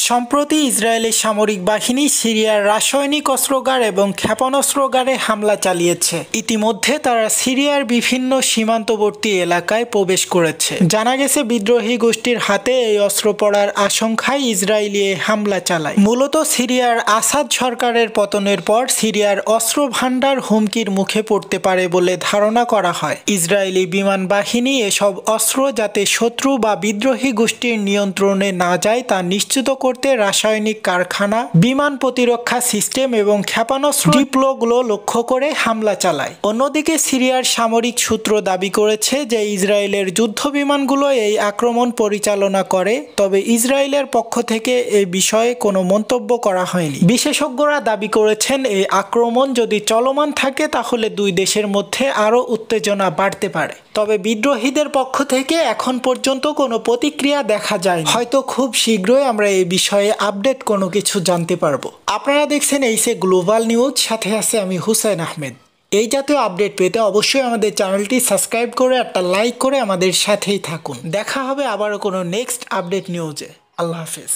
সম্প্রতি ইসরায়েলের সামরিক বাহিনী সিরিয়ার রাসায়নিক অস্ত্রাগার এবং ক্ষেপণাস্ত্রাগারে হামলা চালিয়েছে। ইতিমধ্যে তারা সিরিয়ার বিভিন্ন সীমান্তবর্তী এলাকায় প্রবেশ করেছে। জানা গেছে বিদ্রোহী গোষ্ঠীর হাতে এই অস্ত্র পড়ার আশঙ্কায় ইসরায়েলি হামলা চালায়। মূলত সিরিয়ার আসাদ সরকারের পতনের পর সিরিয়ার অস্ত্র ভান্ডার হুমকির মুখে পড়তে পারে বলে ধারণা করা হয়। ইসরায়েলি বিমান বাহিনী এসব অস্ত্র যাতে শত্রু বা বিদ্রোহী গোষ্ঠীর নিয়ন্ত্রণে না যায় তা নিশ্চিত করতে রাসায়নিক কারখানা, বিমান প্রতিরক্ষা সিস্টেম এবং ক্ষেপণাস্ত্র ডিপোগুলো লক্ষ্য করে হামলা চালায়। অন্যদিকে সিরিয়ার সামরিক সূত্র দাবি করেছে যে ইসরায়েলের যুদ্ধ বিমানগুলো এই আক্রমণ পরিচালনা করে, তবে ইসরায়েলের পক্ষ থেকে এ বিষয়ে কোনো মন্তব্য করা হয়নি। বিশেষজ্ঞরা দাবি করেছেন এই আক্রমণ যদি চলমান থাকে তাহলে দুই দেশের মধ্যে আরও উত্তেজনা বাড়তে পারে। তবে বিদ্রোহীদের পক্ষ থেকে এখন পর্যন্ত কোনো প্রতিক্রিয়া দেখা যায়। হয়তো খুব শীঘ্রই আমরা এই বিষয়ে আপডেট কোনো কিছু জানতে পারবো। আপনারা দেখছেন এইসে গ্লোবাল নিউজ, সাথে আছে আমি হুসাইন আহমেদ। এই জাতীয় আপডেট পেতে অবশ্যই আমাদের চ্যানেলটি সাবস্ক্রাইব করে একটা লাইক করে আমাদের সাথেই থাকুন। দেখা হবে আবারও কোনো নেক্সট আপডেট নিউজে। আল্লাহ হাফেজ।